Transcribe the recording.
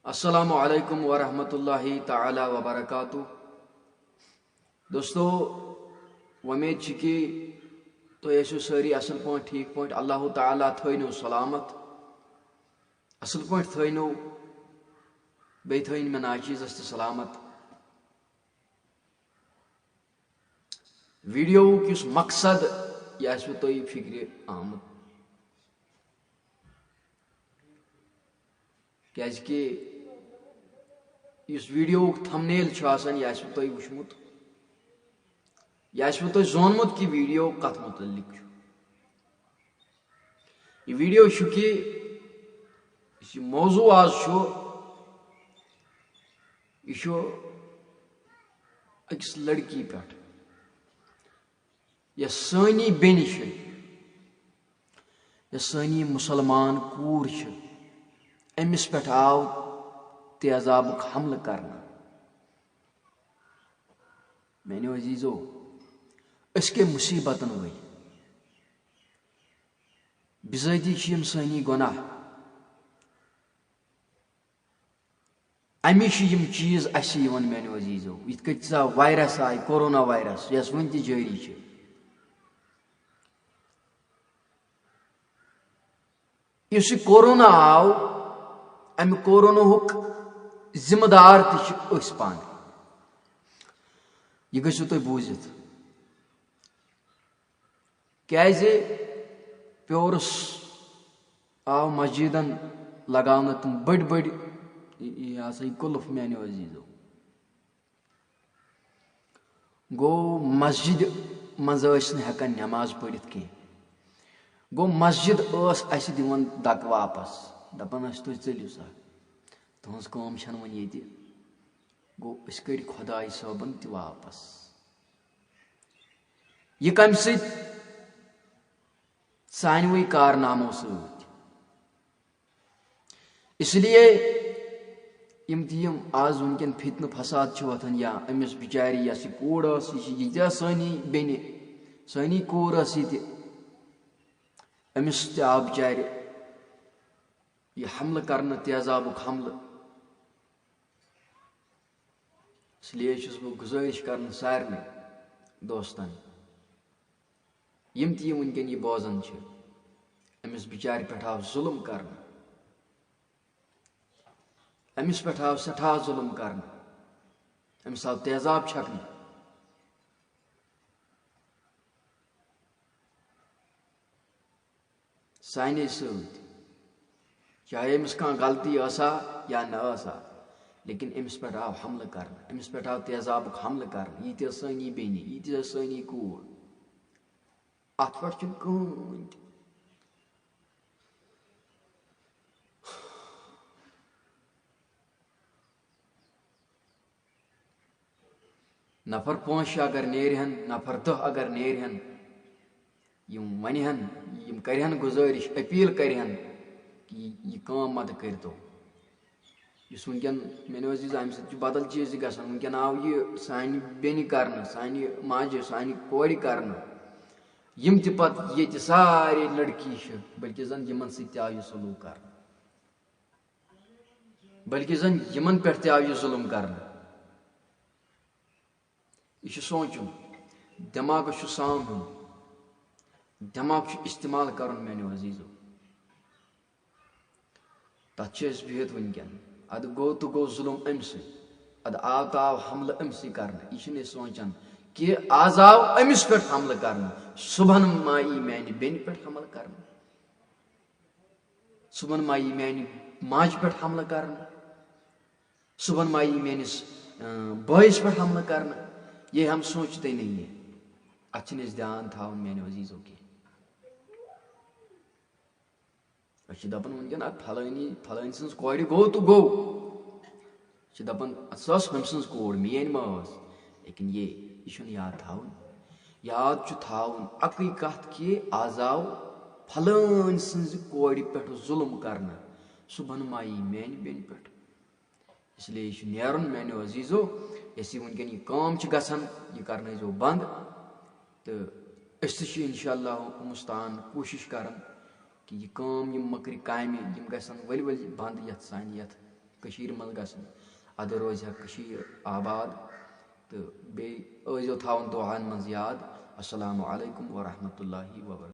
السلام علیکم ورحمۃ اللہ تعالی وبرکاتہ. دوستو ومید کہ تھی ٲسِو سٲری اصل پٲٹھۍ ٹھیک پٲٹھۍ. اللہ تعالیٰ تھٲینو سلامت اصل پٲٹھۍ تھٲینو بیٚیہِ تھٲیِن مےٚ ناچیٖزس تہِ سلامت. ویڈیوُک یُس مقصد یہِ آسوٕ تۄہہِ فِکرِ آمُت کیٛازِکہِ یُس ویڈیوُک تھمنیل چھُ آسان یہِ آسوٕ تۄہہِ وٕچھمُت یہِ آسوٕ تۄہہِ زونمُت کہِ ویڈیو کتھ متعلق چھُ. یہِ ویڈیو چھُ کہِ یُس یہِ موضوع آز چھُ یہِ چھُ أکِس لڑکی پٮ۪ٹھ یۄس سٲنی بیٚنہِ چھِ یۄس سٲنی مُسلمان کوٗر چھِ أمِس پٮ۪ٹھ آو تیزابُک حملہٕ کرنہٕ. میانیو عزیزو أسۍ کیٛاہ مُصیٖبتن وٲلۍ بِذٲتی چھِ یِم سٲنی گۄناہ. امی چھِ یِم چیٖز اَسہِ یِوان میانیو عزیزو یِتھ کٔٹھۍ سا وایرس آیہِ کورونا وایرس یۄس وُنہِ تہِ جٲری چھِ. یُس یہِ کورونا آو امہِ کوروnaہُک ذِمہٕ دار تہِ چھِ أسۍ پانہٕ. یہِ گٔژھِو تُہۍ بوٗزِتھ کیٛازِ پیورُس آو مسجِدن لگاونہٕ تِم بٔڑۍ بٔڑۍ یہِ ہسا یہِ قُلف میانیو عزیزو. گوٚو مسجِدِ منٛز ٲسۍ نہٕ ہٮ۪کان نٮ۪ماز پٔرِتھ کینٛہہ. گوٚو مسجِد ٲس اَسہِ دِوان دکہٕ واپس دپان ٲسۍ تُہۍ ژٔلِو سا تُہنٛز کٲم چھنہٕ وۄنۍ ییٚتہِ. گوٚو أسۍ کٔڑۍ خۄداے صٲبن تہِ واپس. یہِ کمہِ سۭتۍ سانوٕے کارنامو سۭتۍ. اس لیے یِم تہِ یِم آز وٕنکیٚن فِتنہٕ فساد چھِ وۄتھان یا أمِس بِچارِ یۄس یہِ کوٗر ٲس یہِ چھِ یہِ تہِ ٲس سٲنی بیٚنہِ سٲنی کوٗر ٲس یہِ تہِ أمِس تہِ آو بِچارِ یہِ حملہٕ کرنہٕ تیزابُک حملہٕ. اس لیے چھُس بہٕ گُزٲرِش کران سارنٕے دوستن یِم تہِ یہِ وٕنکیٚن یہِ بوزان چھِ أمِس بِچارِ پٮ۪ٹھ آو ظُلم کرنہٕ. أمِس پٮ۪ٹھ آو سٮ۪ٹھاہ ظُلم کرنہٕ. أمِس آو تیزاب چھکنہٕ. سانے سۭتۍ چاہے أمِس کانٛہہ غلطی ٲسا یا نہ ٲسا لیکن أمِس پٮ۪ٹھ آو حملہٕ کرنہٕ. أمِس پٮ۪ٹھ آو تیزابُک حملہٕ کرنہٕ. یہِ تہِ ٲس سٲنی بیٚنہِ یہِ تہِ ٲس سٲنی کوٗر. اتھ پٮ۪ٹھ چھُنہٕ کٕہۭنۍ تہِ نفر 5 اگر نیرِہن نفر 10 اگر نیرِہن یِم ونہن یِم کرہن گُزٲرِش أپیٖل کرہن کہِ یہِ کٲم متہٕ کٔرۍتو. یُس وٕنکیٚن میانیو عزیٖز امہِ سۭتۍ چھُ بدل چیٖز تہِ گژھان. وٕنکیٚن آو یہِ سانہِ بیٚنہِ کرنہٕ سانہِ ماجہِ سانہِ کورِ کرنہٕ. یِم تہِ پتہٕ ییٚتہِ سارے لڑکی چھِ بٔلکہِ زن یِمن سۭتۍ تہِ آو یہِ سلوٗک کرنہٕ بٔلکہِ زن یِمن پٮ۪ٹھ تہِ آو یہِ ظُلم کرنہٕ. یہِ چھُ سونٛچُن دٮ۪ماغس چھُ سامبُن دٮ۪ماغ چھُ استعمال کرُن میانیو عزیٖزو. تتھ چھِ أسۍ بِہِتھ وٕنکیٚن ادٕ گوٚو تہٕ گوٚو ظُلم أمۍ سٕے ادٕ آو تہٕ آو حملہٕ أمۍ سٕے کرنہٕ. یہِ چھِنہٕ أسۍ سونٛچان کہِ آز آو أمِس پٮ۪ٹھ حملہٕ کرنہٕ صُبحن ما یی میانہِ بیٚنہِ پٮ۪ٹھ حملہٕ کرنہٕ صُبحن ما یی میانہِ ماجہِ پٮ۪ٹھ حملہٕ کرنہٕ صُبحن ما یی میٲنِس بٲیِس پٮ۪ٹھ حملہٕ کرنہٕ. یہ ہم سوچتے نہیں ہیں. اتھ چھِنہٕ أسۍ دیان تھاوان میانیو عزیٖزو کینٛہہ. أسۍ چھِ دپان وٕنکیٚن اتھ فلٲنۍ سٕنٛز کورِ گوٚو تہٕ گوٚو. أسۍ چھِ دپان سۄ ٲس ہُمۍ سٕنٛز کوٗر میٲنۍ ما ٲس. لیکن یہِ چھُنہٕ یاد تھاوُن. یاد چھُ تھاوُن اکٕے کتھ کہِ آز آو فلٲنۍ سٕنٛزِ کورِ پٮ۪ٹھ ظُلم کرنہٕ صُبحن ما یی میانہِ بیٚنہِ پٮ۪ٹھ. اس لیے یہِ چھُ نیرُن میانیو عزیٖزو. یۄس یہِ وٕنکیٚن یہِ کٲم چھِ گژھان یہِ کرنٲیزیو بنٛد تہٕ أسۍ تہِ چھِ انشاء اللہ مُستعان کوٗشِش کران کہِ یہِ کٲم یِم مٔکرِ کامہِ یِم گژھن ؤلۍ ؤلۍ بنٛد یتھ سانہِ یتھ کٔشیٖرِ منٛز گژھٕنۍ اَدٕ روزِ ہا کٔشیٖر آباد تہٕ بیٚیہِ ٲسۍزیو تھاوُن دُعاہَن منٛز یاد. السلام علیکم ورحمتہ اللہ وبرکاتہ.